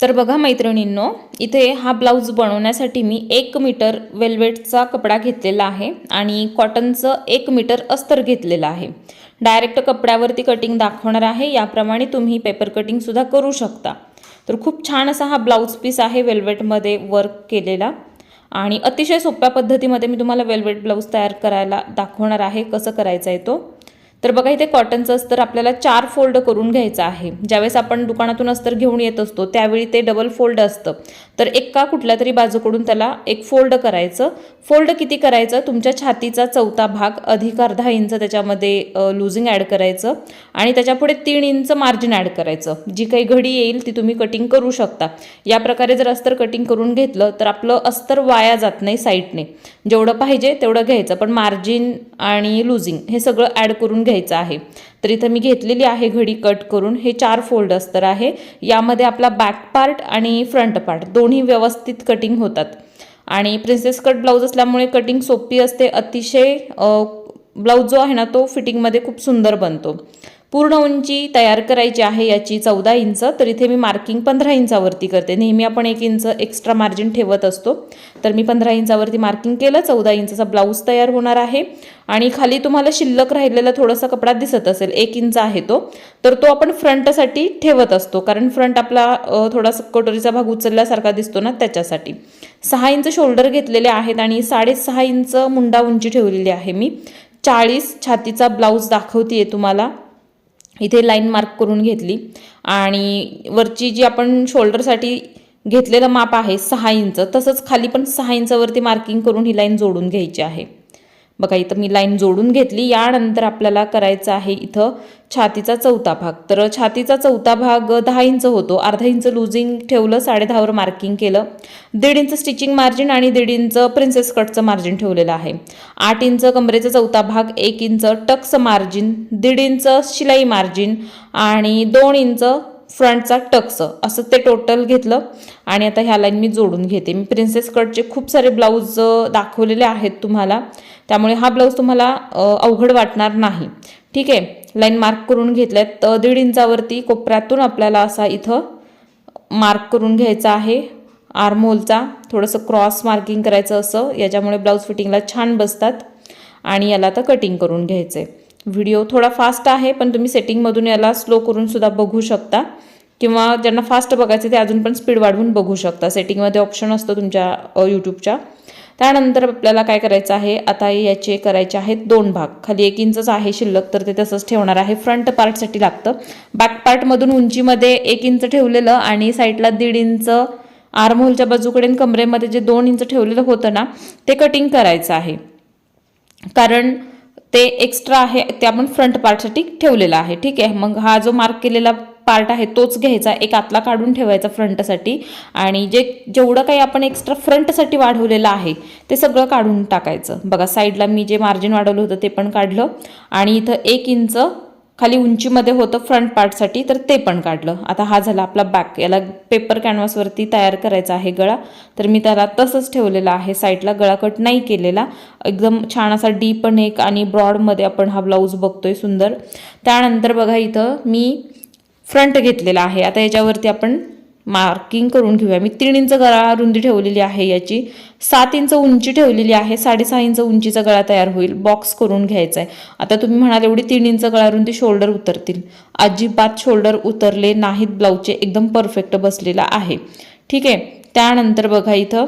तर बघा मैत्रिणींनो, इथे हा ब्लाऊज बनवण्यासाठी मी 1 मीटर वेल्वेटचा कपडा घेतलेला आहे आणि कॉटनचं 1 मीटर अस्तर घेतलेलं आहे. डायरेक्ट कपड्यावरती कटिंग दाखवणार आहे, याप्रमाणे तुम्ही पेपर कटिंगसुद्धा करू शकता. तर खूप छान असा हा ब्लाऊज पीस आहे वेल्वेटमध्ये वर्क केलेला आणि अतिशय सोप्या पद्धतीमध्ये मी तुम्हाला वेल्वेट ब्लाऊज तयार करायला दाखवणार आहे, कसं करायचं आहे तो. तर बघा इथे कॉटनचं अस्तर आपल्याला 4 फोल्ड करून घ्यायचं आहे. ज्यावेळेस आपण दुकानातून अस्तर घेऊन येत असतो त्यावेळी ते डबल फोल्ड असतं, तर एका कुठल्या तरी बाजूकडून त्याला एक फोल्ड करायचं. फोल्ड किती करायचं, तुमच्या छातीचा चौथा भाग अधिक अर्धा इंच त्याच्यामध्ये लुझिंग ॲड करायचं आणि त्याच्यापुढे 3 इंच मार्जिन ॲड करायचं. जी काही घडी येईल ती तुम्ही कटिंग करू शकता. या प्रकारे जर अस्तर कटिंग करून घेतलं तर आपलं अस्तर वाया जात नाही साईडने. जेवढं पाहिजे तेवढं घ्यायचं, पण मार्जिन आणि लुझिंग हे सगळं ॲड करून घ्यायचं आहे. तर इथं मी घेतलेली आहे घडी कट करून. हे 4 फोल्ड अस्तर आहे. यामध्ये आपला बॅक पार्ट आणि फ्रंट पार्ट दोन्ही व्यवस्थित कटिंग होतात आणि प्रिन्सेस कट ब्लाऊज असल्यामुळे कटिंग सोपी असते. अतिशय ब्लाऊज जो आहे ना तो फिटिंगमध्ये खूप सुंदर बनतो. पूर्ण उंची तयार करायची आहे याची 14 इंच, तर इथे मी मार्किंग 15 इंचावरती करते. नेहमी आपण 1 इंच एक्स्ट्रा मार्जिन ठेवत असतो, तर मी 15 इंचावरती मार्किंग केलं. 14 इंचचा ब्लाऊज तयार होणार आहे आणि खाली तुम्हाला शिल्लक राहिलेला थोडासा कपडा दिसत असेल, 1 इंच आहे तो, तर तो आपण फ्रंटसाठी ठेवत असतो, कारण फ्रंट आपला थोडासा कटोरीचा भाग उचलल्यासारखा दिसतो ना, त्याच्यासाठी. 6 इंच शोल्डर घेतलेले आहेत आणि 6.5 इंच मुंडा उंची ठेवलेली आहे मी. 40 छातीचा ब्लाऊज दाखवते तुम्हाला. इथे लाईन मार्क करून घेतली आणि वरची जी आपण शोल्डरसाठी घेतलेलं माप आहे 6 इंच, तसंच खाली पण 6 इंचावरती मार्किंग करून ही लाईन जोडून घ्यायची आहे. बघा इथं मी लाईन जोडून घेतली. यानंतर आपल्याला करायचं आहे इथं छातीचा चौथा भाग. तर छातीचा चौथा भाग 10 इंच होतो. अर्धा इंच लुझिंग ठेवलं, 10.5वर मार्किंग केलं. 1.5 इंच स्टिचिंग मार्जिन आणि 1.5 इंच प्रिन्सेस कटचं मार्जिन ठेवलेलं आहे. 8 इंच कमरेचा चौथा भाग, 1 इंच टक्स मार्जिन, 1.5 इंच शिलाई मार्जिन आणि 2 इंच फ्रंटचा टक्स, असं ते टोटल घेतलं आणि आता ह्या लाईन मी जोडून घेते. मी प्रिन्सेस कटचे खूप सारे ब्लाऊज दाखवलेले आहेत तुम्हाला, त्यामुळे हा ब्लाऊज तुम्हाला अवघड वाटणार नाही. ठीक आहे, लाईन मार्क करून घेतल्यात. 1.5 इंचावरती कोपऱ्यातून आपल्याला असा इथं मार्क करून घ्यायचा आहे. आर्महोलचा थोडंसं क्रॉस मार्किंग करायचं असं, याच्यामुळे ब्लाऊज फिटिंगला छान बसतात आणि याला आता कटिंग करून घ्यायचं आहे. व्हिडिओ थोडा फास्ट आहे, पण तुम्ही सेटिंगमधून याला स्लो करून सुद्धा बघू शकता किंवा ज्यांना फास्ट बघायचं ते अजून पण स्पीड वाढवून बघू शकता. सेटिंगमध्ये ऑप्शन असतो तुमच्या यूट्यूबच्या. त्यानंतर आपल्याला काय करायचं आहे, आता याचे करायचे आहेत 2 भाग. खाली 1 इंचच आहे शिल्लक, तर ते तसंच ठेवणार आहे. फ्रंट पार्टसाठी लागतं. बॅक पार्टमधून उंचीमध्ये 1 इंच ठेवलेलं आणि साईडला 1.5 इंच आर्महोलच्या बाजूकडे कमरेमध्ये जे 2 इंच ठेवलेलं होतं ना, ते कटिंग करायचं आहे, कारण ते एक्स्ट्रा आहे ते आपण फ्रंट पार्टसाठी ठेवलेला आहे. ठीक आहे, मग हा जो मार्क केलेला पार्ट आहे तोच घ्यायचा, एक आतला काढून ठेवायचा फ्रंटसाठी आणि जेवढं काही आपण एक्स्ट्रा फ्रंटसाठी वाढवलेलं आहे ते सगळं काढून टाकायचं. बघा साईडला मी जे मार्जिन वाढवलं होतं ते पण काढलं आणि इथं 1 इंच खाली उंचीमध्ये होतं फ्रंट पार्टसाठी, तर ते पण काढलं. आता हा झाला आपला बॅक. याला पेपर कॅनव्हासवरती तयार करायचा आहे गळा, तर मी त्याला तसंच ठेवलेला आहे. साईडला गळा कट नाही केलेला. एकदम छान असा डीप नेक आणि ब्रॉडमध्ये आपण हा ब्लाऊज बघतोय सुंदर. त्यानंतर बघा इथं मी फ्रंट घेतलेला आहे. आता याच्यावरती आपण मार्किंग करून घेऊया. मी 3 इंच गळा रुंदी ठेवलेली आहे याची, 7 इंच उंची ठेवलेली आहे. 6.5 इंच उंचीचा गळा तयार होईल. बॉक्स करून घ्यायचा आहे. आता तुम्ही म्हणाल एवढी 3 इंच गळा रुंदी शोल्डर उतरतील, अजिबात शोल्डर उतरले नाहीत ब्लाऊजचे, एकदम परफेक्ट बसलेला आहे. ठीक आहे, त्यानंतर बघा इथं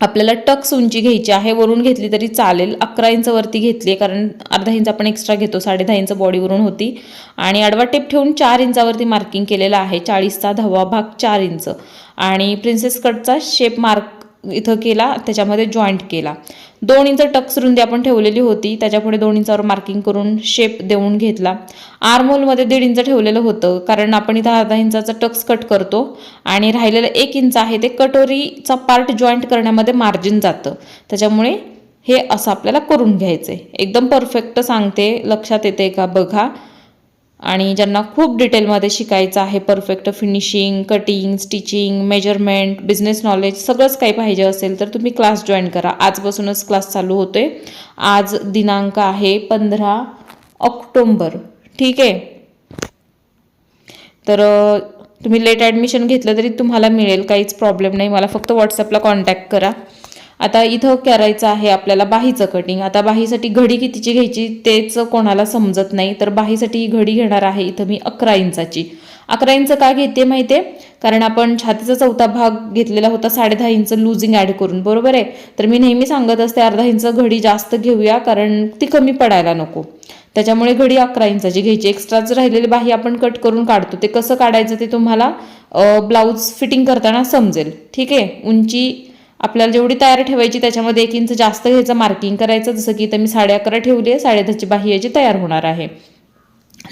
आपल्याला टक्स उंची घ्यायची आहे. वरून घेतली तरी चालेल. 11 इंच वरती घेतली आहे, कारण अर्धा इंच आपण एक्स्ट्रा घेतो. 10.5 इंच बॉडीवरून होती आणि आडवा टेप ठेवून 4 इंचावरती मार्किंग केलेलं आहे. 40चा 10वा भाग 4 इंच आणि प्रिन्सेस कटचा शेप मार्क इथं केला, त्याच्यामध्ये जॉईंट केला. 2 इंच टक्स रुंदी आपण ठेवलेली होती, त्याच्यापुढे 2 इंचावर मार्किंग करून शेप देऊन घेतला. आर्महोलमध्ये 1.5 इंच ठेवलेलं होतं, कारण आपण इथं अर्धा इंचाचा टक्स कट करतो आणि राहिलेलं 1 इंच आहे ते कटोरीचा पार्ट जॉईंट करण्यामध्ये मार्जिन जातं, त्याच्यामुळे हे असं आपल्याला करून घ्यायचं आहे. एकदम परफेक्ट सांगते, लक्षात येते का बघा. आणि ज्यांना खूप डिटेलमध्ये शिकायचं आहे, perfect finishing, cutting, stitching, measurement, business knowledge सगळंच काही पाहिजे असेल तर तुम्ही क्लास जॉईन करा. आजपासूनच क्लास चालू होतोय. आज दिनांक आहे 15 ऑक्टोबर. ठीक आहे, तर तुम्ही लेट ॲडमिशन घेतलं तरी तुम्हाला मिळेल, काहीच प्रॉब्लेम नाही. मला फक्त व्हॉट्सअपला कॉन्टॅक्ट करा. आता इथं करायचं आहे आपल्याला बाहीचं कटिंग. आता बाहीसाठी घडी कितीची घ्यायची तेच कोणाला समजत नाही, तर बाहीसाठी घडी घेणार आहे इथं मी 11 इंचाची. 11 इंच का घेते माहिती आहे, कारण आपण छातीचा चौथा भाग घेतलेला होता 10.5 इंच लुझिंग ॲड करून, बरोबर आहे. तर मी नेहमी सांगत असते अर्धा इंच घडी जास्त घेऊया, कारण ती कमी पडायला नको. त्याच्यामुळे घडी 11 इंचाची घ्यायची. एक्स्ट्राच राहिलेली बाही आपण कट करून काढतो, ते कसं काढायचं ते तुम्हाला ब्लाऊज फिटिंग करताना समजेल. ठीक आहे. उंची आपल्याला जेवढी तयार ठेवायची त्याच्यामध्ये 1 इंच जास्त घ्यायचं, मार्किंग करायचं. जसं की इथं मी 11.5 ठेवली आहे, 10.5ची बाही याची तयार होणार आहे.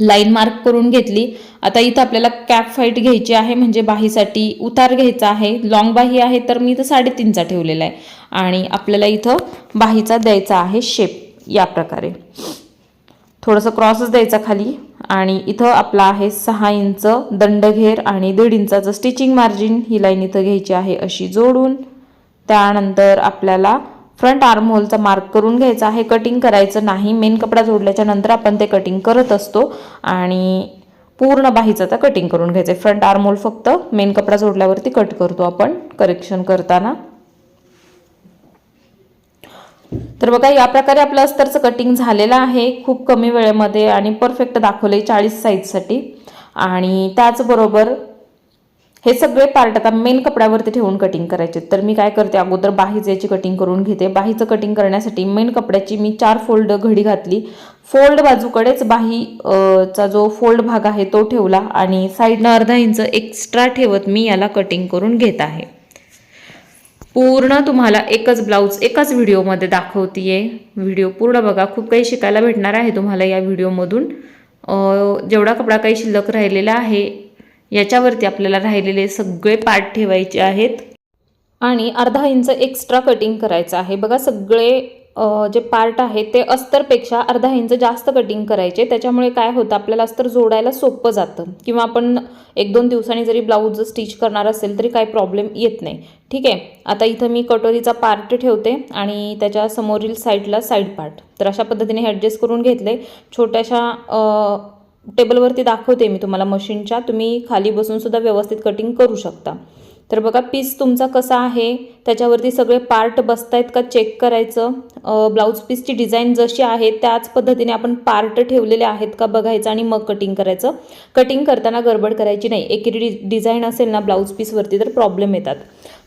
लाईन मार्क करून घेतली. आता इथं आपल्याला कॅप फाईट घ्यायची आहे, म्हणजे बाहीसाठी उतार घ्यायचा आहे. लॉंग बाही आहे तर मी इथं 3.5चा ठेवलेला आहे. आणि आपल्याला इथं बाहीचा द्यायचा आहे शेप या प्रकारे, थोडंसं क्रॉसच द्यायचा खाली. आणि इथं आपला आहे 6 इंच दंडघेर आणि 1.5 इंचाचं स्टिचिंग मार्जिन. ही लाईन इथं घ्यायची आहे अशी जोडून. त्यानंतर आपल्याला फ्रंट आर्म होलचा मार्क करून घ्यायचा आहे. कटिंग करायचं नाही, मेन कपडा जोडल्याच्या नंतर आपण ते कटिंग करत असतो. आणि पूर्ण बाहीचं आता कटिंग करून घ्यायचं आहे. फ्रंट आर्म होल फक्त मेन कपडा जोडल्यावरती कट करतो आपण करेक्शन करताना. तर बघा या प्रकारे आपलं अस्तरचं कटिंग झालेलं आहे खूप कमी वेळेमध्ये आणि परफेक्ट दाखवलंय 40 साईजसाठी. आणि त्याचबरोबर हे सगळे पार्ट आता मेन कपड्यावरती ठेवून कटिंग करायचे. तर मी काय करते, अगोदर बाहीची याची कटिंग करून घेते. बाहीचं कटिंग करण्यासाठी मेन कपड्याची मी 4 फोल्ड घडी घातली. फोल्ड बाजूकडेच बाहीचा जो फोल्ड भाग आहे तो ठेवला आणि साईडनं अर्धा इंच एक्स्ट्रा ठेवत मी याला कटिंग करून घेत आहे. पूर्ण तुम्हाला एकच ब्लाऊज एकाच व्हिडिओमध्ये दाखवतीये. व्हिडिओ पूर्ण बघा, खूप काही शिकायला भेटणार आहे तुम्हाला या व्हिडिओमधून. जेवढा कपडा काही शिल्लक राहिलेला आहे याच्यावरती आपल्याला राहिलेले सगळे पार्ट ठेवायचे आहेत आणि अर्धा इंच एक्स्ट्रा कटिंग करायचं आहे. बघा सगळे जे पार्ट आहेत ते अस्तरपेक्षा अर्धा इंच जास्त कटिंग करायचे. त्याच्यामुळे काय होतं, आपल्याला अस्तर जोडायला सोपं जातं किंवा आपण 1-2 दिवसांनी जरी ब्लाऊज स्टिच करणार असेल तरी काही प्रॉब्लेम येत नाही. ठीक आहे. आता इथं मी कटोरीचा पार्ट ठेवते आणि त्याच्या समोरील साईडला साईड पार्ट. तर अशा पद्धतीने हे ॲडजस्ट करून घेतले. छोट्याशा टेबलवरती दाखवते मी तुम्हाला मशीनच्या, तुम्ही खाली बसून सुद्धा व्यवस्थित कटिंग करू शकता. तर बघा पीस तुमचा कसा आहे त्याच्यावरती सगळे पार्ट बसतायत का चेक करायचं. ब्लाऊज पीसची डिझाईन जशी आहे त्याच पद्धतीने आपण पार्ट ठेवलेले आहेत का बघायचं आणि मग कटिंग करायचं. कटिंग करताना गडबड करायची नाही. एकेरी डिझाईन असेल ना ब्लाऊज पीसवरती तर प्रॉब्लेम येतात.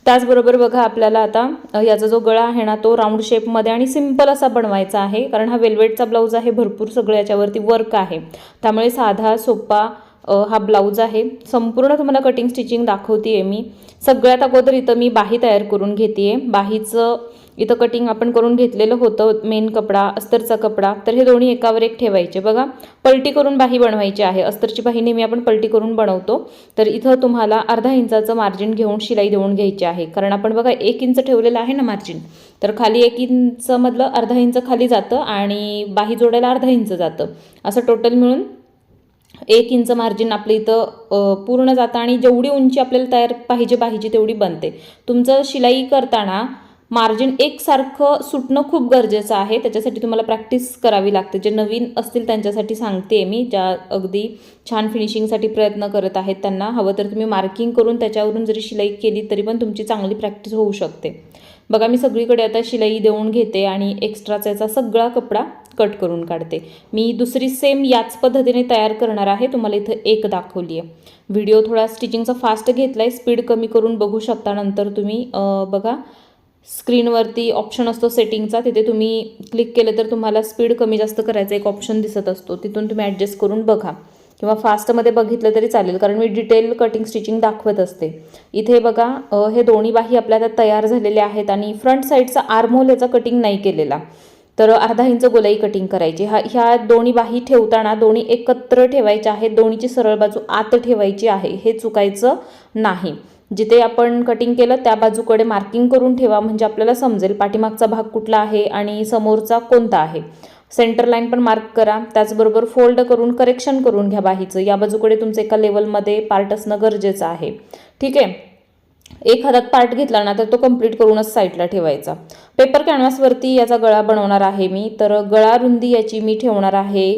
त्याचबरोबर बघा आपल्याला आता याचा जो गळा आहे ना तो राऊंड शेपमध्ये आणि सिंपल असा बनवायचा आहे, कारण हा वेल्वेटचा ब्लाऊज आहे. भरपूर सगळं याच्यावरती वर्क आहे, त्यामुळे साधा सोपा हा ब्लाऊज आहे. संपूर्ण तुम्हाला कटिंग स्टिचिंग दाखवते मी. सगळ्यात अगोदर इथं मी बाही तयार करून घेते. बाहीचं इथं कटिंग आपण करून घेतलेलं होतं, मेन कपडा अस्तरचा कपडा. तर हे दोन्ही एकावर एक ठेवायचे. बघा पलटी करून बाही बनवायची आहे. अस्तरची बाही नेहमी आपण पलटी करून बनवतो. तर इथं तुम्हाला अर्धा इंचाचं मार्जिन घेऊन शिलाई देऊन घ्यायची आहे, कारण आपण बघा 1 इंच ठेवलेलं आहे ना मार्जिन. तर खाली 1 इंच मधलं अर्धा इंच खाली जातं आणि बाही जोडायला अर्धा इंच जातं. असं टोटल मिळून 1 इंच मार्जिन आपलं इथं पूर्ण जातं आणि जेवढी उंची आपल्याला तयार पाहिजे बाहीची तेवढी बनते. तुमचं शिलाई करताना मार्जिन एकसारखं सुटणं खूप गरजेचं आहे. त्याच्यासाठी तुम्हाला प्रॅक्टिस करावी लागते. जे नवीन असतील त्यांच्यासाठी सांगते मी, ज्या अगदी छान फिनिशिंगसाठी प्रयत्न करत आहेत त्यांना हवं तर तुम्ही मार्किंग करून त्याच्यावरून जरी शिलाई केली तरी पण तुमची चांगली प्रॅक्टिस होऊ शकते. बघा मी सगळीकडे आता शिलाई देऊन घेते आणि एक्स्ट्राचा याचा सगळा कपडा कट करून काढते. मी दुसरी सेम याच पद्धतीने तयार करणार आहे. तुम्हाला इथं एक दाखवली आहे. व्हिडिओ थोडा स्टिचिंगचा फास्ट घेतला आहे, स्पीड कमी करून बघू शकता. नंतर तुम्ही बघा स्क्रीनवरती ऑप्शन असतो सेटिंगचा, तिथे तुम्ही क्लिक केलं तर तुम्हाला स्पीड कमी जास्त करायचा एक ऑप्शन दिसत असतो, तिथून तुम्ही ॲडजस्ट करून बघा किंवा फास्टमध्ये बघितलं तरी चालेल, कारण मी डिटेल कटिंग स्टिचिंग दाखवत असते. इथे बघा हे दोन्ही बाही आपल्याला तयार झालेले आहेत आणि फ्रंट साईडचा आर्महोल याचा कटिंग नाही केलेला, तर अर्धा इंच गोलाई कटिंग करायची. ह्या दोन्ही बाही ठेवताना दोन्ही एकत्र ठेवायच्या आहेत. दोन्हीची सरळ बाजू आत ठेवायची आहे, हे चुकायचं नाही. जिथे आपण कटिंग केलं त्या बाजूकडे मार्किंग करून ठेवा, म्हणजे आपल्याला समजेल पाठीमागचा भाग कुठला आहे आणि समोरचा कोणता आहे. सेंटर लाईन पण मार्क करा. त्याचबरोबर फोल्ड करून करेक्शन करून घ्या बाहीचं. या बाजूकडे तुमचं एका लेवलमध्ये पार्ट असणं गरजेचं आहे. ठीक आहे. एक हातात पार्ट घेतला ना तर तो कंप्लीट करूनच साईडला ठेवायचा. पेपर कॅनव्हासवरती याचा गळा बनवणार आहे मी. तर गळा रुंदी याची मी ठेवणार आहे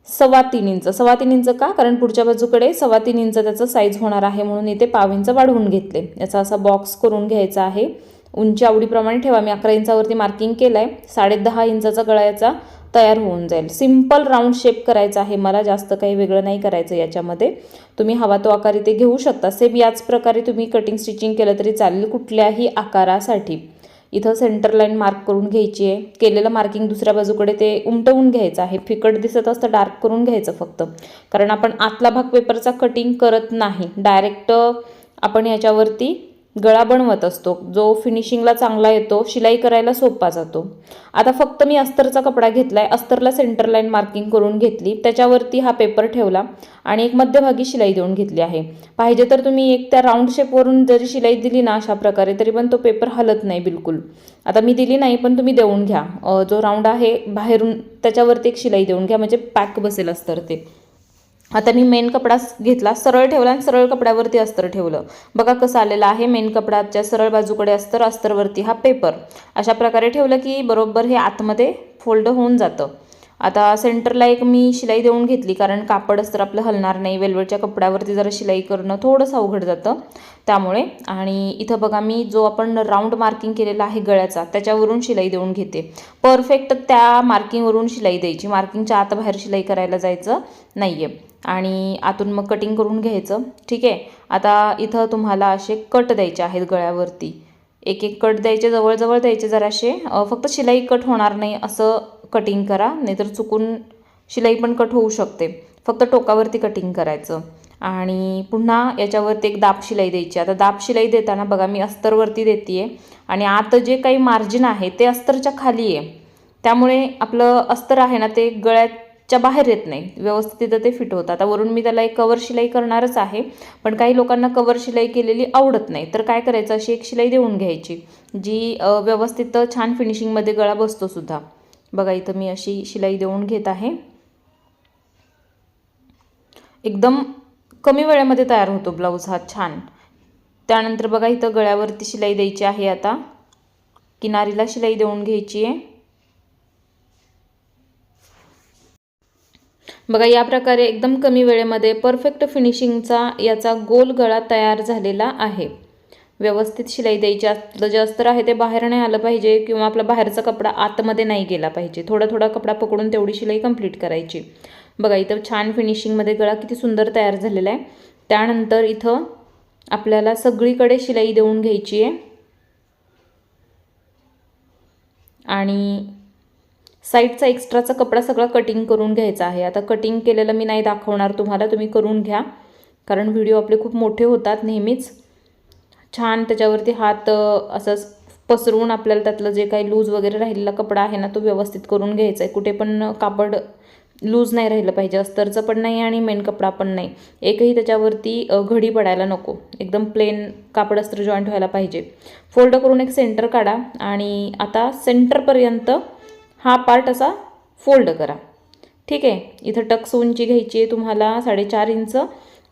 3.25 इंच. 3.25 इंच का? कारण पुढच्या बाजूकडे 3.25 इंच त्याचं साईज होणार आहे, म्हणून इथे पाव इंच वाढवून घेतले. याचा असा बॉक्स करून घ्यायचा आहे. उंची आवडीप्रमाणे ठेवा. मी 11 इंचावरती मार्किंग केलं आहे. 10.5 इंचाचा गळा याचा तयार होऊन जाईल. सिंपल राऊंड शेप करायचा आहे मला, जास्त काही वेगळं नाही करायचं याच्यामध्ये. तुम्ही हवा तो आकार इथे घेऊ शकता. सेम याच प्रकारे तुम्ही कटिंग स्टिचिंग केलं तरी चालेल कुठल्याही आकारासाठी. इथं सेंटर लाईन मार्क करून घ्यायची आहे. केलेलं मार्किंग दुसऱ्या बाजूकडे ते उमटवून घ्यायचं आहे. फिकट दिसत असतं डार्क करून घ्यायचं फक्त, कारण आपण आतला भाग पेपरचा कटिंग करत नाही, डायरेक्ट आपण याच्यावरती गळा बनवत असतो, जो फिनिशिंगला चांगला येतो, शिलाई करायला सोपा जातो. आता फक्त मी अस्तरचा कपडा घेतला आहे. अस्तरला सेंटर लाईन मार्किंग करून घेतली, त्याच्यावरती हा पेपर ठेवला आणि एक मध्यभागी शिलाई देऊन घेतली आहे. पाहिजे तर तुम्ही एक त्या राऊंड शेपवरून जरी शिलाई दिली ना अशा प्रकारे, तरी पण तो पेपर हलत नाही बिलकुल. आता मी दिली नाही, पण तुम्ही देऊन घ्या. जो राऊंड आहे बाहेरून त्याच्यावरती एक शिलाई देऊन घ्या, म्हणजे पॅक बसेल अस्तर ते. आता मी मेन कपडा घेतला, सरळ ठेवला आणि सरळ कपड्यावरती अस्तर ठेवलं. बघा कसं आलेलं आहे. मेन कपड्याच्या सरळ बाजूकडे अस्तर, अस्तरवरती हा पेपर. अशा प्रकारे ठेवलं की बरोबर हे आतमध्ये फोल्ड होऊन जातं. आता सेंटरला एक मी शिलाई देऊन घेतली, कारण कापड अस्तर आपलं हलणार नाही. वेल्वेटच्या कपड्यावरती जरा शिलाई करणं थोडंसं अवघड जातं त्यामुळे. आणि इथं बघा मी जो आपण राऊंड मार्किंग केलेला आहे गळ्याचा, त्याच्यावरून शिलाई देऊन घेते. परफेक्ट त्या मार्किंगवरून शिलाई द्यायची, मार्किंगच्या आत बाहेर शिलाई करायला जायचं नाही आहे. आणि आतून मग कटिंग करून घ्यायचं. ठीक आहे. आता इथं तुम्हाला असे कट द्यायचे आहेत गळ्यावरती. एक एक कट द्यायचे, जवळजवळ द्यायचे जराशे. फक्त शिलाई कट होणार नाही असं कटिंग करा, नाहीतर चुकून शिलाई पण कट होऊ शकते. फक्त टोकावरती कटिंग करायचं. आणि पुन्हा याच्यावरती एक दाब शिलाई द्यायची. आता दाब शिलाई देताना बघा मी अस्तरवरती देते आहे आणि आत जे काही मार्जिन आहे ते अस्तरच्या खाली आहे, त्यामुळे आपलं अस्तर आहे ना ते गळ्याच्या बाहेर येत नाही, व्यवस्थित तिथं ते फिट होतं. आता वरून मी त्याला एक कवर शिलाई करणारच आहे, पण काही लोकांना कवर शिलाई केलेली आवडत नाही, तर काय करायचं, अशी एक शिलाई देऊन घ्यायची जी व्यवस्थित छान फिनिशिंगमध्ये गळा बसतो सुद्धा. बघा इथं मी अशी शिलाई देऊन घेत आहे. एकदम कमी वेळेमध्ये तयार होतो ब्लाऊज हा छान. त्यानंतर बघा इथं गळ्यावरती शिलाई द्यायची आहे. आता किनारीला शिलाई देऊन घ्यायची आहे. बघा या प्रकारे एकदम कमी वेळेमध्ये परफेक्ट फिनिशिंगचा याचा गोल गळा तयार झालेला आहे. व्यवस्थित शिलाई द्यायची. आपलं जे अस्तर आहे ते बाहेर नाही आलं पाहिजे, किंवा आपला बाहेरचा कपडा आतमध्ये नाही गेला पाहिजे. थोडा थोडा कपडा पकडून तेवढी शिलाई कंप्लीट करायची. बघा इथं छान फिनिशिंगमध्ये गळा किती सुंदर तयार झालेला आहे. त्यानंतर इथं आपल्याला सगळीकडे शिलाई देऊन घ्यायची आहे आणि साईडचा एक्स्ट्राचा कपडा सगळा कटिंग करून घ्यायचा आहे. आता कटिंग केलेलं मी नाही दाखवणार तुम्हाला, तुम्ही करून घ्या, कारण व्हिडिओ आपले खूप मोठे होतात नेहमीच. छान त्याच्यावरती हात असंच पसरवून आपल्याला त्यातलं जे काही लूज वगैरे राहिलेला कपडा आहे ना तो व्यवस्थित करून घ्यायचा आहे. कुठे पण कापड लूज नाही राहिलं पाहिजे, अस्तरचं पण नाही आणि मेन कपडा पण नाही. एकही त्याच्यावरती घडी पडायला नको, एकदम प्लेन कापड अस्तर जॉईंट व्हायला पाहिजे. फोल्ड करून एक सेंटर काढा आणि आता सेंटरपर्यंत हा पार्ट असा फोल्ड करा. ठीक आहे. इथं टक्स उंची घ्यायची आहे तुम्हाला 4.5 इंच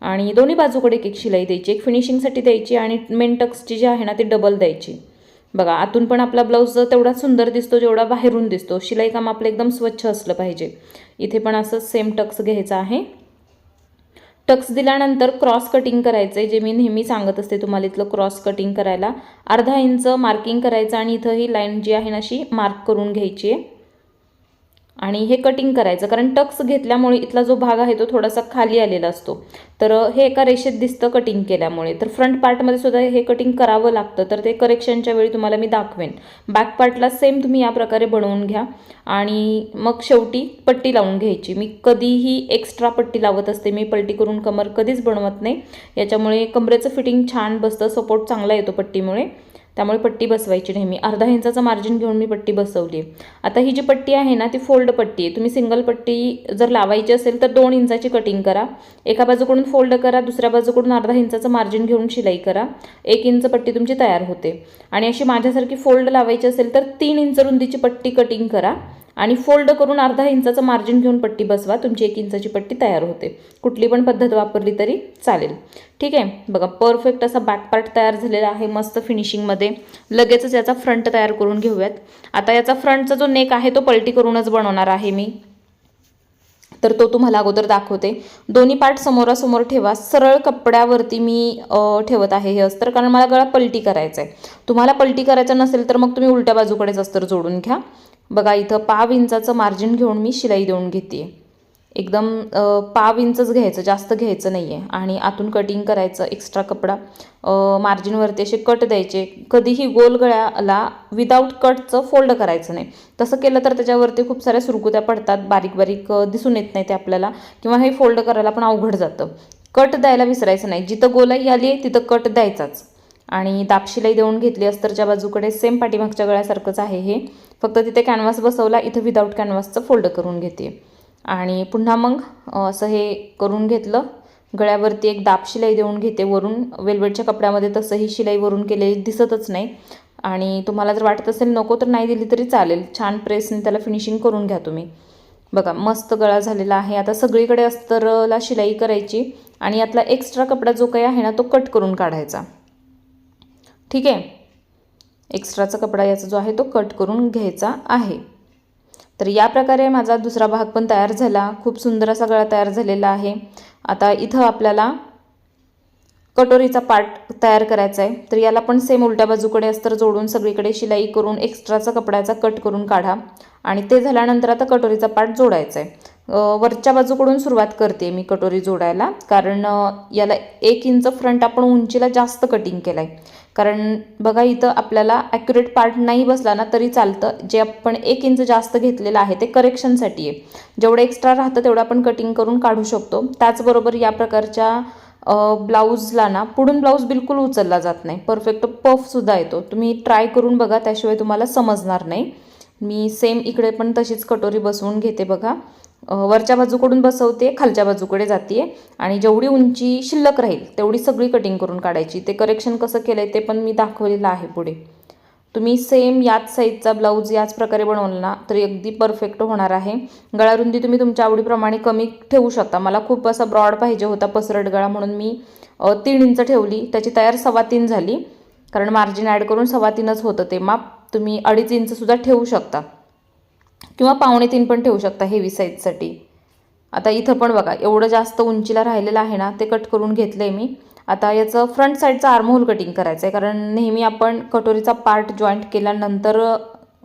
आणि दोन्ही बाजूकडे एक एक शिलाई द्यायची, एक फिनिशिंगसाठी द्यायची आणि मेन टक्सची जी आहे ना ती डबल द्यायची. बघा आतून पण आपला ब्लाऊज तेवढा सुंदर दिसतो जेवढा बाहेरून दिसतो. शिलाई काम आपलं एकदम स्वच्छ असलं पाहिजे. इथे पण असं सेम टक्स घ्यायचा आहे. टक्स दिल्यानंतर क्रॉस कटिंग करायचं आहे, जे मी नेहमी सांगत असते तुम्हाला. इथलं क्रॉस कटिंग करायला 1/2 इंच मार्किंग करायचं आणि इथं ही लाईन जी आहे ना अशी मार्क करून घ्यायची आहे आणि हे कटिंग करायचं. कारण टक्स घेतल्यामुळे इथला जो भाग आहे तो थोडासा खाली आलेला असतो, तर हे एका रेषेत दिसतं कटिंग केल्यामुळे. तर फ्रंट पार्टमध्ये सुद्धा हे कटिंग करावं लागतं, तर ते करेक्शनच्या वेळी तुम्हाला मी दाखवेन. बॅक पार्टला सेम तुम्ही या प्रकारे बनवून घ्या आणि मग शेवटी पट्टी लावून घ्यायची. मी कधीही एक्स्ट्रा पट्टी लावत असते, मी पलटी करून कमर कधीच बनवत नाही. याच्यामुळे कमरेचं फिटिंग छान बसतं, सपोर्ट चांगला येतो पट्टीमुळे, त्यामुळे पट्टी बसवायची नेहमी. 1/2 इंचाचं मार्जिन घेऊन मी पट्टी बसवली. आता ही जी पट्टी आहे ना ती फोल्ड पट्टी आहे. तुम्ही सिंगल पट्टी जर लावायची असेल तर 2 इंचाची कटिंग करा. एका बाजूकडून फोल्ड करा, दुसऱ्या बाजूकडून 1/2 इंचाचं मार्जिन घेऊन शिलाई करा. 1 इंच पट्टी तुमची तयार होते. आणि अशी माझ्यासारखी फोल्ड लावायची असेल तर 3 इंच रुंदीची पट्टी कटिंग करा आणि फोल्ड करून 1/2 इंचाचं मार्जिन घेऊन पट्टी बसवा. तुमची 1 इंचाची पट्टी तयार होते. कुठली पण पद्धत वापरली तरी चालेल. ठीक आहे. बघा परफेक्ट असा बॅक पार्ट तयार झालेला आहे मस्त फिनिशिंगमध्ये. लगेचच याचा फ्रंट तयार करून घेऊयात. आता याचा फ्रंटचा जो नेक आहे तो पलटी करूनच बनवणार आहे मी. तर तो तुम्हाला अगोदर दाखवते। दोन्ही पार्ट समोरासमोर ठेवा, सरळ कपड्यावरती मी ठेवत आहे हे अस्तर, कारण मला गळा पलटी करायचा आहे। तुम्हाला पलटी करायचं नसेल तर मग तुम्ही उलट्या बाजूकडेच अस्तर जोडून घ्या। बघा इथं 1/2 इंचाचं मार्जिन घेऊन मी शिलाई देऊन घेते। एकदम 1/2 इंचच घ्यायचं, जास्त घ्यायचं नाही आहे। आणि आतून कटिंग करायचं, एक्स्ट्रा कपडा मार्जिनवरती असे कट द्यायचे। कधीही गोल गळ्याला विदाऊट कटचं फोल्ड करायचं नाही, तसं केलं तर त्याच्यावरती खूप साऱ्या सुरकुत्या पडतात, बारीक बारीक दिसून येत नाही ते आपल्याला, किंवा हे फोल्ड करायला पण अवघड जातं। कट द्यायला विसरायचं नाही, जिथं गोलाई आली आहे तिथं कट द्यायचाच। आणि दाबशिलाई देऊन घेतली अस्तरच्या बाजूकडे, सेम पाठीमागच्या गळ्यासारखंच आहे हे, फक्त तिथे कॅनव्हास बसवला, इथं विदाऊट कॅनव्हासचं फोल्ड करून घेते। आणि पुन्हा मग असं हे करून घेतलं, गळ्यावरती एक दाब शिलाई देऊन घेते वरून। वेल्वेटच्या कपड्यामध्ये तसंही शिलाई वरून केलेली दिसतच नाही, आणि तुम्हाला जर वाटत असेल नको तर नाही दिली तरी चालेल, छान प्रेसने त्याला फिनिशिंग करून घ्या तुम्ही। बघा मस्त गळा झालेला आहे। आता सगळीकडे अस्तरला शिलाई करायची आणि यातला एक्स्ट्रा कपडा जो काही आहे ना तो कट करून काढायचा, ठीक आहे। एक्स्ट्राचा कपडा याचा जो आहे तो कट करून घ्यायचा आहे। तर या प्रकारे माझा दुसरा भाग पण तयार झाला, खूप सुंदर असा गळा तयार झालेला आहे। आता इथं आपल्याला कटोरीचा पार्ट तयार करायचा आहे, तर याला पण सेम उलट्या बाजूकडे अस्तर जोडून सगळीकडे शिलाई करून एक्स्ट्राचा कपड्याचा कट करून काढा। आणि ते झाल्यानंतर आता कटोरीचा पार्ट जोडायचा आहे। वरच्या बाजूकडून सुरुवात करते मी कटोरी जोडायला, कारण याला 1 इंच फ्रंट आपण उंचीला जास्त कटिंग केलं आहे। कारण बघा इथं आपल्याला ॲक्युरेट पार्ट नाही बसला ना तरी चालतं, जे आपण 1 इंच जास्त घेतलेलं आहे ते करेक्शनसाठी आहे। जेवढं एक्स्ट्रा राहतं तेवढं आपण कटिंग करून काढू शकतो। त्याचबरोबर या प्रकारच्या ब्लाऊजला ना पुढून ब्लाऊज बिलकुल उचलला जात नाही, परफेक्ट पफसुद्धा येतो। तुम्ही ट्राय करून बघा, त्याशिवाय तुम्हाला समजणार नाही। मी सेम इकडे पण तशीच कटोरी बसवून घेते बघा, वरच्या बाजूकडून बसवते, खालच्या बाजूकडे जाते, आणि जेवढी उंची शिल्लक राहील तेवढी सगळी कटिंग करून काढायची। ते करेक्शन कसं केलं आहे ते पण मी दाखवलेलं आहे पुढे। तुम्ही सेम याच साईजचा ब्लाऊज याच प्रकारे बनवला ना तरी अगदी परफेक्ट होणार आहे। गळा रुंदी तुम्ही तुमच्या आवडीप्रमाणे कमी ठेवू शकता। मला खूप असा ब्रॉड पाहिजे होता पसरट गळा, म्हणून मी 3 इंच ठेवली, त्याची तयार 3.25 झाली, कारण मार्जिन ॲड करून 3.25च होतं ते माप। तुम्ही 2.5 इंचसुद्धा ठेवू शकता, किंवा 2.25 पण ठेवू शकता हेवी साईजसाठी। आता इथं पण बघा एवढं जास्त उंचीला राहिलेलं आहे ना ते कट करून घेतलं आहे मी। आता याचं फ्रंट साईडचा आर्महोल कटिंग करायचं आहे, कारण नेहमी आपण कटोरीचा पार्ट जॉईंट केल्यानंतर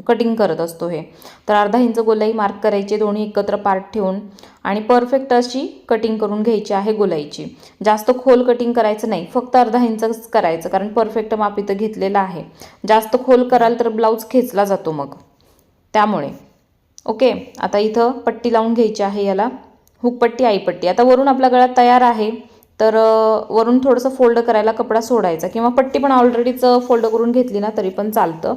कटिंग करत असतो हे। तर 1/2 इंच गोलाई मार्क करायची दोन्ही एकत्र पार्ट ठेवून, आणि परफेक्ट अशी कटिंग करून घ्यायची आहे गोलाईची। जास्त खोल कटिंग करायचं नाही, फक्त 1/2 इंचच करायचं, कारण परफेक्ट माप इथं घेतलेलं आहे। जास्त खोल कराल तर ब्लाऊज खेचला जातो मग, त्यामुळे ओके। आता इथं पट्टी लावून घ्यायची आहे याला, हुकपट्टी आईपट्टी। आता वरून आपला गळा तयार आहे, तर वरून थोडंसं फोल्ड करायला कपडा सोडायचा, किंवा पट्टी पण ऑलरेडीच फोल्ड करून घेतली ना तरी पण चालतं।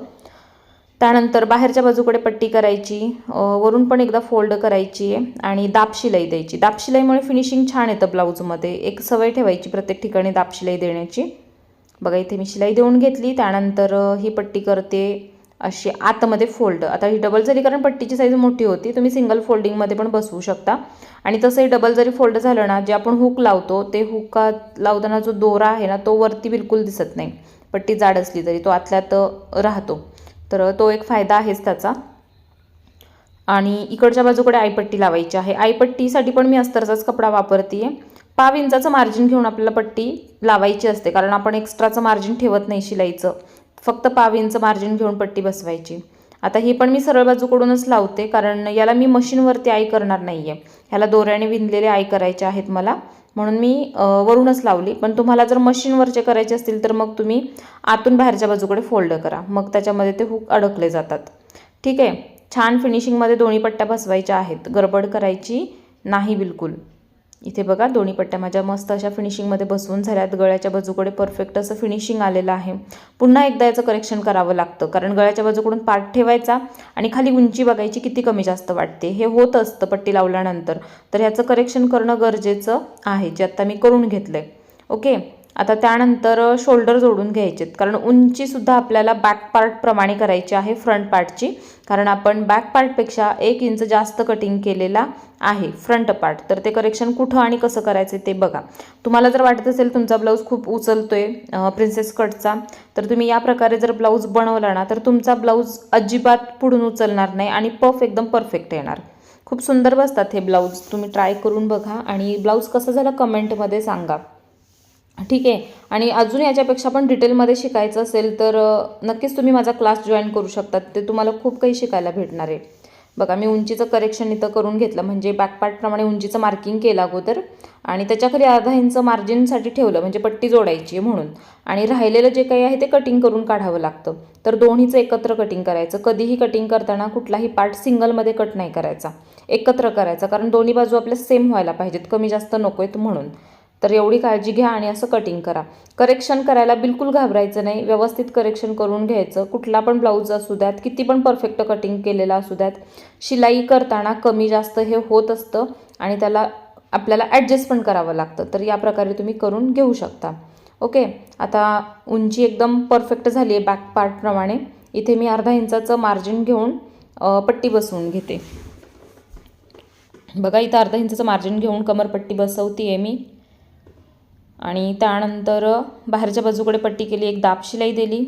त्यानंतर बाहेरच्या बाजूकडे पट्टी करायची, वरून पण एकदा फोल्ड करायची आहे, आणि दाबशिलाई द्यायची। दाबशिलाईमुळे फिनिशिंग छान येतं ब्लाऊजमध्ये, एक सवय ठेवायची प्रत्येक ठिकाणी दाबशिलाई देण्याची। बघा इथे मी शिलाई देऊन घेतली, त्यानंतर ही पट्टी करते अशी आतमध्ये फोल्ड। आता ही डबल झाली कारण पट्टीची साईज मोठी होती, तुम्ही सिंगल फोल्डिंगमध्ये पण बसवू शकता। आणि तसंही डबल जरी फोल्ड झालं ना, जे आपण हुक लावतो ते हुक लावताना जो दोरा आहे ना तो वरती बिलकुल दिसत नाही, पट्टी जाड असली तरी तो आतल्यात राहतो, तर तो एक फायदा आहेच त्याचा। आणि इकडच्या बाजूकडे आईपट्टी लावायची आहे। आईपट्टीसाठी पण मी अस्तरचाच कपडा वापरते आहे। 1/2 इंचाचं मार्जिन घेऊन आपल्याला पट्टी लावायची असते, कारण आपण एक्स्ट्राचं मार्जिन ठेवत नाही शिलाईचं, फक्त 1/2 इंच मार्जिन घेऊन पट्टी बसवायची। आता ही पण मी सरळ बाजूकडूनच लावते, कारण याला मी मशीनवरती आई करणार नाही आहे, ह्याला दोऱ्याने विणलेले आई करायचे आहेत मला, म्हणून मी वरूनच लावली। पण तुम्हाला जर मशीनवरचे करायचे असतील तर मग तुम्ही आतून बाहेरच्या बाजूकडे फोल्ड करा, मग त्याच्यामध्ये ते हुक अडकले जातात, ठीक आहे। छान फिनिशिंगमध्ये दोन्ही पट्ट्या बसवायच्या आहेत, गडबड करायची नाही बिलकुल। इथे बघा दोन्ही पट्ट्या माझ्या मस्त अशा फिनिशिंगमध्ये बसवून झाल्यात, गळ्याच्या बाजूकडे परफेक्ट असं फिनिशिंग आलेलं आहे। पुन्हा एकदा याचं करेक्शन करावं लागतं, कारण गळ्याच्या बाजूकडून पार्ट ठेवायचा आणि खाली उंची बघायची किती कमी जास्त वाटते, हे होत असतं पट्टी लावल्यानंतर, तर ह्याचं करेक्शन करणं गरजेचं आहे, जे आता मी करून घेतलं आहे, ओके। आता त्यानंतर शोल्डर जोडून घ्यायचेत, कारण उंचीसुद्धा आपल्याला बॅक पार्टप्रमाणे करायची आहे फ्रंट पार्टची, कारण आपण बॅक पार्टपेक्षा 1 इंच जास्त कटिंग केलेला आहे फ्रंट पार्ट। तर ते करेक्शन कुठं आणि कसं करायचं ते बघा। तुम्हाला जर वाटत असेल तुमचा ब्लाऊज खूप उचलतोय प्रिन्सेस कटचा, तर तुम्ही या प्रकारे जर ब्लाऊज बनवला ना तर तुमचा ब्लाऊज अजिबात पुढून उचलणार नाही आणि पफ एकदम परफेक्ट येणार। खूप सुंदर बसतात हे ब्लाऊज. तुम्ही ट्राय करून बघा आणि ब्लाऊज कसं झालं कमेंटमध्ये सांगा. ठीक आहे. आणि अजून याच्यापेक्षा पण डिटेलमध्ये शिकायचं असेल तर नक्कीच तुम्ही माझा क्लास जॉईन करू शकतात. ते तुम्हाला खूप काही शिकायला भेटणार आहे. बघा मी उंचीचं करेक्शन इथं करून घेतलं, म्हणजे बॅकपार्टप्रमाणे उंचीचं मार्किंग केलं अगोदर आणि त्याच्याखाली अर्धा इंच मार्जिनसाठी ठेवलं, म्हणजे पट्टी जोडायची म्हणून. आणि राहिलेलं जे काही आहे ते कटिंग करून काढावं लागतं. तर दोन्हीचं एकत्र कटिंग करायचं. कधीही कटिंग करताना कुठलाही पार्ट सिंगलमध्ये कट नाही करायचा, एकत्र करायचा, कारण दोन्ही बाजू आपल्या सेम व्हायला पाहिजेत, कमी जास्त नको आहेत म्हणून. तर एवढी काळजी घ्या आणि असं कटिंग करा. करेक्शन करायला बिलकुल घाबरायचं नाही, व्यवस्थित करेक्शन करून घ्यायचं. कुठला पण ब्लाऊज असू द्यात, किती पण परफेक्ट कटिंग केलेला असू द्यात, शिलाई करताना कमी जास्त हे होत असतं आणि त्याला आपल्याला ॲडजस्ट पण करावं लागतं. तर या प्रकारे तुम्ही करून घेऊ शकता. ओके. आता उंची एकदम परफेक्ट झाली आहे बॅक पार्टप्रमाणे. इथे मी अर्धा इंचाचं मार्जिन घेऊन पट्टी बसवून घेते. बघा इथं अर्धा इंचाचं मार्जिन घेऊन कमरपट्टी बसवते आहे मी. आणि त्यानंतर बाहेरच्या बाजूकडे पट्टी केली, एक दाब शिलाई दिली,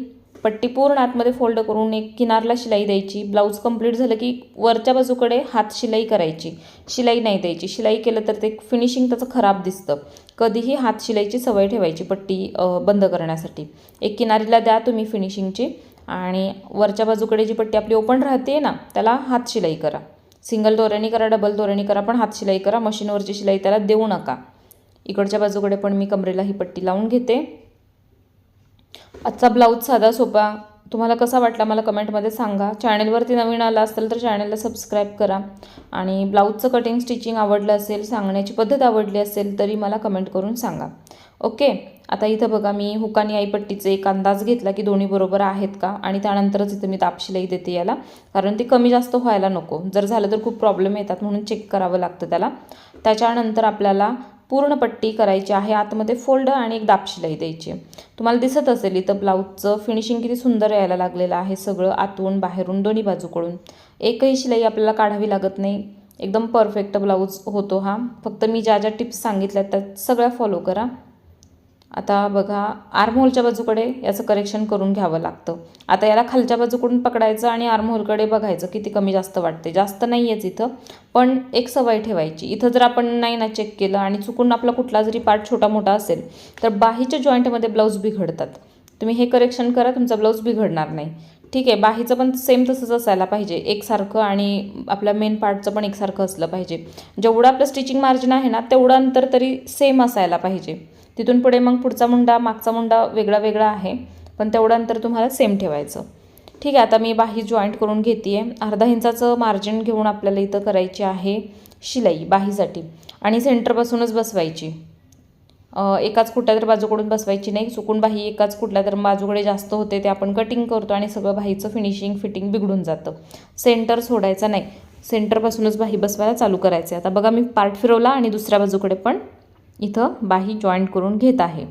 पट्टी पूर्ण आतमध्ये फोल्ड करून एक किनारला शिलाई द्यायची. ब्लाऊज कंप्लीट झालं की वरच्या बाजूकडे हात शिलाई करायची, शिलाई नाही द्यायची. शिलाई केलं तर ते फिनिशिंग त्याचं खराब दिसतं. कधीही हात शिलाईची सवय ठेवायची पट्टी बंद करण्यासाठी. एक किनारीला द्या तुम्ही फिनिशिंगची आणि वरच्या बाजूकडे जी पट्टी आपली ओपन राहते ना त्याला हात शिलाई करा. सिंगल दोऱ्याने करा, डबल दोऱ्याने करा, पण हात शिलाई करा. मशीनवरची शिलाई त्याला देऊ नका. इकडच्या बाजूकडे पण मी कमरेला ही पट्टी लावून घेते. आजचा ब्लाऊज साधा सोपा तुम्हाला कसा वाटला मला कमेंटमध्ये सांगा. चॅनलवरती नवीन आला असेल तर चॅनलला सबस्क्राईब करा आणि ब्लाऊजचं कटिंग स्टिचिंग आवडलं असेल, सांगण्याची पद्धत आवडली असेल तरी मला कमेंट करून सांगा. ओके. आता इथं बघा मी हुकानी आई पट्टीचे एक अंदाज घेतला की दोन्ही बरोबर आहेत का, आणि त्यानंतरच इथं मी दाब शिलाई देते याला, कारण ती कमी जास्त व्हायला नको. जर झालं तर खूप प्रॉब्लेम येतात म्हणून चेक करावं लागतं त्याला. त्याच्यानंतर आपल्याला पूर्ण पट्टी करायची आहे, आतमध्ये फोल्ड आणि एक दाब शिलाई द्यायची. तुम्हाला दिसत असेल इथं ब्लाऊजचं फिनिशिंग किती सुंदर यायला लागलेलं आहे, सगळं आतून बाहेरून दोन्ही बाजूकडून. एकही शिलाई आपल्याला काढावी लागत नाही, एकदम परफेक्ट ब्लाऊज होतो हा. फक्त मी ज्या ज्या टिप्स सांगितल्या त्या सगळ्या फॉलो करा. आता बघा आर्महोलच्या बाजूकडे याचं करेक्शन करून घ्यावं लागतं. आता याला खालच्या बाजूकडून पकडायचं आणि आर्महोलकडे बघायचं किती कमी जास्त वाटते. जास्त नाही आहेच इथं, पण एक सवय ठेवायची. इथं जर आपण नाही ना चेक केलं आणि चुकून आपला कुठला जरी पार्ट छोटा मोठा असेल तर बाहीच्या जॉईंटमध्ये ब्लाऊज बिघडतात. तुम्ही हे करेक्शन करा, तुमचा ब्लाऊज बिघडणार नाही. ठीक आहे. बाहीचं पण सेम तसंच असायला पाहिजे, एकसारखं, आणि आपल्या मेन पार्टचं पण एकसारखं असलं पाहिजे. जेवढं आपलं स्टिचिंग मार्जिन आहे ना तेवढं अंतर तरी सेम असायला पाहिजे. तिथून पुढे मग पुढचा मुंडा मागचा मुंडा वेगळा वेगळा आहे, पण तेवढं अंतर तुम्हाला सेम ठेवायचं. ठीक आहे. आता मी बाही जॉईंट करून घेते आहे. अर्धा इंचाचं मार्जिन घेऊन आपल्याला इथं करायची आहे शिलाई बाहीसाठी, आणि सेंटरपासूनच बसवायची. एकाच कुठल्या तर बाजूकडून बसवायची नाही. चुकून बाही एकाच कुठल्या तर बाजूकडे जास्त होते ते आपण कटिंग करतो आणि सगळं बाहीचं फिनिशिंग फिटिंग बिघडून जातं. सेंटर सोडायचं नाही, सेंटरपासूनच बाही बसवायला चालू करायचं. आता बघा मी पार्ट फिरवला आणि दुसऱ्या बाजूकडे पण इथं बाही जॉईंट करून घेत आहे.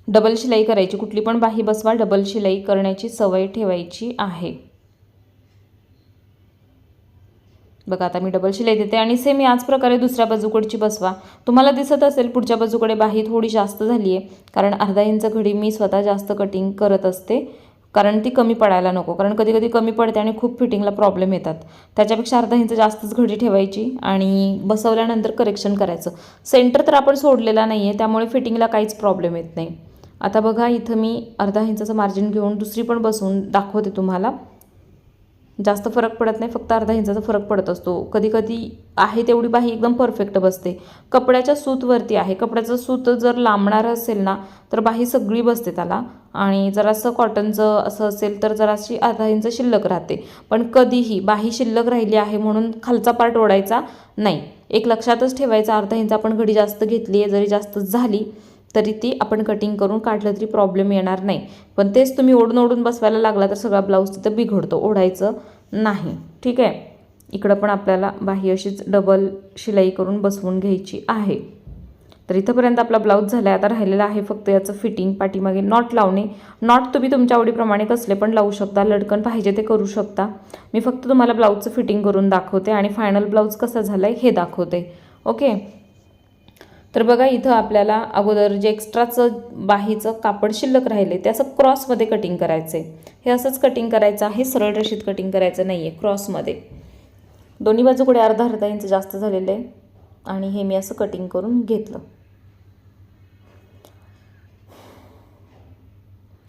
डबल शिलाई करायची, कुठली पण बाही बसवा डबल शिलाई करण्याची सवय ठेवायची आहे. बघा आता मी डबल शिलाई देते आणि सेम याच प्रकारे दुसऱ्या बाजूकडची बसवा. तुम्हाला दिसत असेल पुढच्या बाजूकडे बाही थोडी जास्त झाली आहे, कारण अर्धा इंच घडी मी स्वतः जास्त कटिंग करत असते, कारण ती कमी पडायला नको. कारण कधी कधी कमी पडते आणि खूप फिटिंगला प्रॉब्लेम येतात. त्याच्यापेक्षा अर्धा इंच जास्तच घडी ठेवायची आणि बसवल्यानंतर करेक्शन करायचं. सेंटर तर आपण सोडलेला नाही आहे, त्यामुळे फिटिंगला काहीच प्रॉब्लेम येत नाही. आता बघा इथं मी अर्धा इंचाचं मार्जिन घेऊन दुसरी पण बसवून दाखवते तुम्हाला. जास्त फरक पडत नाही, फक्त अर्धा इंचाचा फरक पडत असतो. कधी कधी आहे तेवढी बाही एकदम परफेक्ट बसते. कपड्याच्या सूतवरती आहे. कपड्याचं सूत जर लांबणारं असेल ना तर बाही सगळी बसते त्याला, आणि जरासं कॉटनचं असं असेल तर जराशी अर्धा इंच शिल्लक राहते. पण कधीही बाही शिल्लक राहिली आहे म्हणून खालचा पार्ट ओढायचा नाही. एक लक्षातच ठेवायचं, अर्धा इंच आपण घडी जास्त घेतली आहे, जरी जास्त झाली तरी ती आपण कटिंग करून काढलं तरी प्रॉब्लेम येणार नाही. पण तेच तुम्ही ओढून ओढून बसवायला लागला तर सगळा ब्लाऊज तिथं बिघडतो, ओढायचं नाही. ठीक आहे. इकडं पण आपल्याला बाही अशीच डबल शिलाई करून बसवून घ्यायची आहे. तर इथंपर्यंत आपला ब्लाऊज झाला आहे. आता राहिलेलं आहे फक्त याचं फिटिंग, पाठीमागे नॉट लावणे. नॉट तुम्ही तुमच्या आवडीप्रमाणे कसले पण लावू शकता, लटकन पाहिजे ते करू शकता. मी फक्त तुम्हाला ब्लाऊजचं फिटिंग करून दाखवते आणि फायनल ब्लाऊज कसं झालं आहे हे दाखवते. ओके. तर बघा इथं आपल्याला अगोदर जे एक्स्ट्राचं बाहीचं कापड शिल्लक राहिले ते असं क्रॉसमध्ये कटिंग करायचं आहे. हे असंच कटिंग करायचं आहे, सरळ रेषेत कटिंग करायचं नाही आहे, क्रॉसमध्ये. दोन्ही बाजूकडे अर्धा इंच जास्त झालेलं आहे आणि हे मी असं कटिंग करून घेतलं.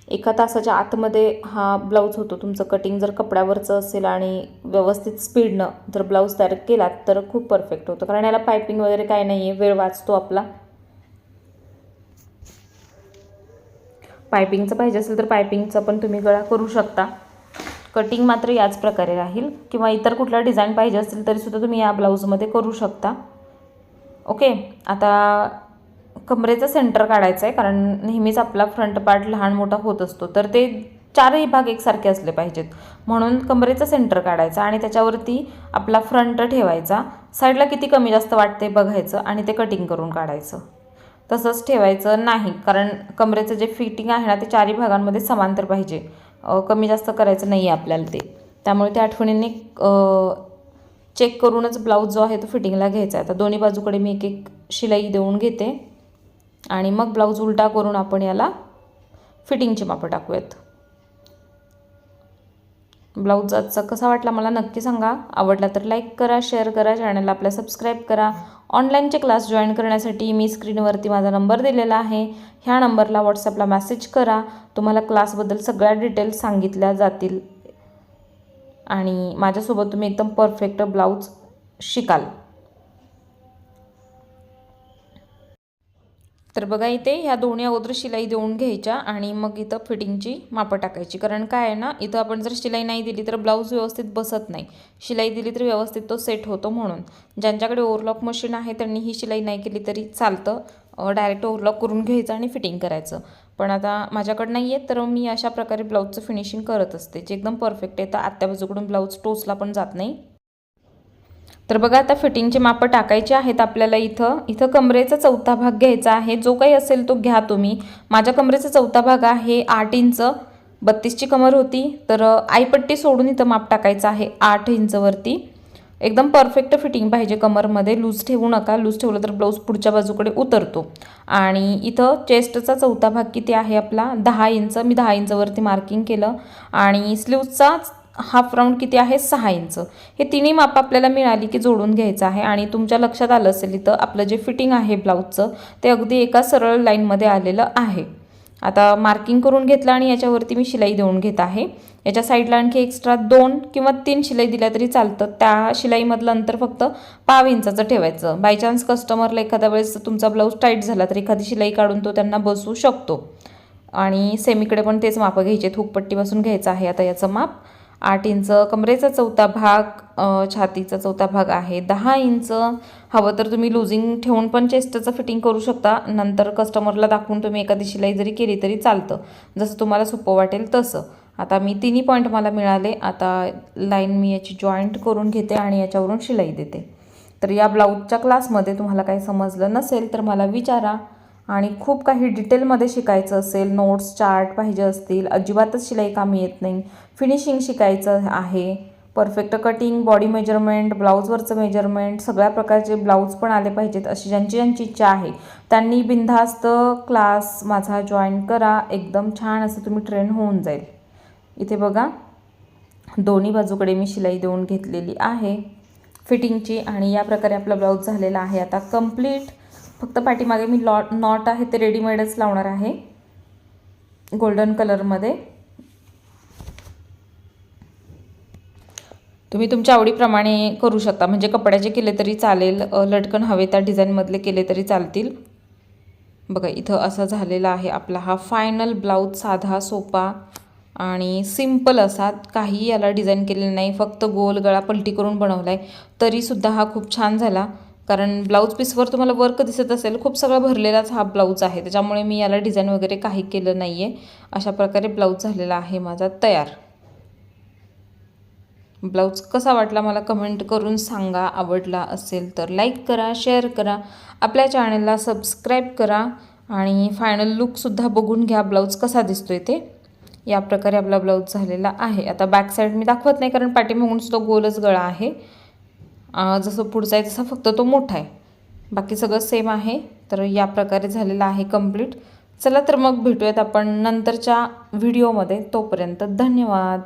1 तासाच्या आतमध्ये हा ब्लाऊज होतो. तुमचं कटिंग जर कपड्यावरचं असेल आणि व्यवस्थित स्पीडनं जर ब्लाऊज तयार केलात तर खूप परफेक्ट होतं, कारण याला पायपिंग वगैरे काय नाही आहे, वेळ वाचतो आपला. पायपिंगचं पाहिजे असेल तर पायपिंगचा पण तुम्ही गळा करू शकता. कटिंग मात्र याच प्रकारे राहील, किंवा इतर कुठला डिझाईन पाहिजे असेल तरीसुद्धा तुम्ही या ब्लाऊजमध्ये करू शकता. ओके, आता कमरेचं सेंटर काढायचं आहे, कारण नेहमीच आपला फ्रंट पार्ट लहान मोठा होत असतो, तर ते चारही भाग एकसारखे असले पाहिजेत. म्हणून कमरेचं सेंटर काढायचं आणि त्याच्यावरती आपला फ्रंट ठेवायचा. साईडला किती कमी जास्त वाटते बघायचं आणि ते कटिंग करून काढायचं. तसंच ठेवायचं नाही, कारण कमरेचं जे फिटिंग आहे ना ते चारही भागांमध्ये समांतर पाहिजे, कमी जास्त करायचं नाही आहे आपल्याला ते. त्यामुळे त्या आठवणीने चेक करूनच ब्लाऊज जो आहे तो फिटिंगला घ्यायचा आहे. आता दोन्ही बाजूकडे मी एक एक शिलाई देऊन घेते आणि मग ब्लाऊज उलटा करून आपण याला फिटिंगची मापं टाकूयात. ब्लाऊज आजचा कसा वाटला मला नक्की सांगा. आवडला तर लाईक करा, शेअर करा, चॅनलला आपल्या सबस्क्राईब करा. ऑनलाईनचे क्लास जॉईन करण्यासाठी मी स्क्रीनवरती माझा नंबर दिलेला आहे, ह्या नंबरला व्हॉट्सअपला मेसेज करा. तुम्हाला क्लासबद्दल सगळ्या डिटेल्स सांगितल्या जातील आणि माझ्यासोबत तुम्ही एकदम परफेक्ट ब्लाऊज शिकाल. तर बघा इथे ह्या दोन्ही अगोदर शिलाई देऊन घ्यायच्या आणि मग इथं फिटिंगची मापं टाकायची. कारण काय आहे ना, इथं आपण जर शिलाई नाही दिली तर ब्लाऊज व्यवस्थित बसत नाही, शिलाई दिली तर व्यवस्थित तो सेट होतो. म्हणून ज्यांच्याकडे ओव्हरलॉक मशीन आहे त्यांनी ही शिलाई नाही केली तरी चालतं, डायरेक्ट ओव्हरलॉक करून घ्यायचं आणि फिटिंग करायचं. पण आता माझ्याकडे नाही आहे तर मी अशा प्रकारे ब्लाऊजचं फिनिशिंग करत असते, जे एकदम परफेक्ट येतं. आत्या बाजूकडून ब्लाऊज टोचला पण जात नाही. तर बघा आता फिटिंगची मापं टाकायची आहेत आपल्याला. इथं कमरेचा चौथा भाग घ्यायचा आहे, जो काही असेल तो घ्या तुम्ही. माझ्या कमरेचा चौथा भाग आहे 8 इंच. 32ची कमर होती तर आईपट्टी सोडून इथं माप टाकायचं आहे 8 इंचवरती. एकदम परफेक्ट फिटिंग पाहिजे कमरमध्ये, लूज ठेवू नका, लूज ठेवलं तर ब्लाऊज पुढच्या बाजूकडे उतरतो. आणि इथं चेस्टचा चौथा भाग किती आहे आपला 10 इंच, मी 10 इंचवरती मार्किंग केलं. आणि स्लीव्जचा हाफ राऊंड किती आहे 6 इंच. हे तिन्ही माप आपल्याला मिळाली की जोडून घ्यायचं आहे. आणि तुमच्या लक्षात आलं असेल इथं आपलं जे फिटिंग आहे ब्लाऊजचं ते अगदी एका सरळ लाईनमध्ये आलेलं आहे. आता मार्किंग करून घेतलं आणि याच्यावरती मी शिलाई देऊन घेत आहे. याच्या साईडला आणखी एक्स्ट्रा 2 किंवा 3 शिलाई दिल्या तरी चालतं. त्या शिलाईमधलं अंतर फक्त 1/2 इंचाचं ठेवायचं. बाय चान्स कस्टमरला एखाद्या वेळेस तुमचा ब्लाऊज टाईट झाला तर एखादी शिलाई काढून तो त्यांना बसू शकतो. आणि सेमीकडे पण तेच मापं घ्यायचे, हुकपट्टीपासून घ्यायचं आहे आता याचं माप. 8 इंच कमरेचा चौथा भाग, छातीचा चौथा भाग आहे 10 इंच. हवं तर तुम्ही लुझिंग ठेवून पण चेस्टचं फिटिंग करू शकता. नंतर कस्टमरला दाखवून तुम्ही एखादी शिलाई जरी केली तरी चालतं, जसं तुम्हाला सोपं वाटेल तसं. आता मी तिन्ही पॉईंट मला मिळाले. आता लाईन मी याची जॉईंट करून घेते आणि याच्यावरून शिलाई देते. तर या ब्लाऊजच्या क्लासमध्ये तुम्हाला काही समजलं नसेल तर मला विचारा. आणि खूप काही डिटेलमध्ये शिकायचं असेल, नोट्स चार्ट पाहिजे असतील, अजिबातच शिलाई कामी येत नाही, फिनिशिंग शिकायचं आहे, परफेक्ट कटिंग, बॉडी मेजरमेंट, ब्लाऊजवरचं मेजरमेंट, सगळ्या प्रकारचे ब्लाऊज पण आले पाहिजेत, अशी ज्यांची इच्छा आहे त्यांनी बिनधास्त क्लास माझा जॉईन करा. एकदम छान असं तुम्ही ट्रेन होऊन जाईल. इथे बघा दोन्ही बाजूकडे मी शिलाई देऊन घेतलेली आहे फिटिंगची आणि या प्रकारे आपला ब्लाऊज झालेला आहे आता कंप्लीट. फक्त पाठीमागे मी नॉट आहे ते रेडीमेडच लावणार आहे गोल्डन कलरमध्ये. तुम्ही तुमच्या आवडीप्रमाणे करू शकता, म्हणजे कपड्याचे केले तरी चालेल, लटकन हवे त्या डिझाईनमधले केले तरी चालतील. बघा इथं असा झालेला आहे आपला हा फायनल ब्लाऊज, साधा सोपा आणि सिम्पल असा, काही याला डिझाईन केलेलं नाही, फक्त गोल गळा पलटी करून बनवला आहे तरीसुद्धा हा खूप छान झाला. कारण ब्लाऊज पीसवर तुम्हाला वर्क दिसत असेल, खूप सगळा भरलेलाच हा ब्लाऊज आहे, त्याच्यामुळे मी याला डिझाईन वगैरे काही केलं नाही आहे. अशा प्रकारे ब्लाऊज झालेला आहे माझा तयार. ब्लाऊज कसा वाटला मला कमेंट करून सांगा. आवडला असेल तर लाईक करा, शेअर करा, आपल्या चॅनलला सबस्क्राईब करा आणि फायनल लुकसुद्धा बघून घ्या ब्लाऊज कसा दिसतोय ते. या प्रकारे आपला ब्लाऊज झालेला आहे. आता बॅक साईड मी दाखवत नाही कारण पाठीमागून सुद्धा गोलच गळा आहे, जसं पुढचा आहे तसा फक्त तो मोठा आहे. बाकी सगळं सेम आहे. तर या प्रकारे झालेलं आहे कंप्लीट. चला तर मग भेटूयात आपण नंतरच्या व्हिडिओमध्ये. तोपर्यंत धन्यवाद.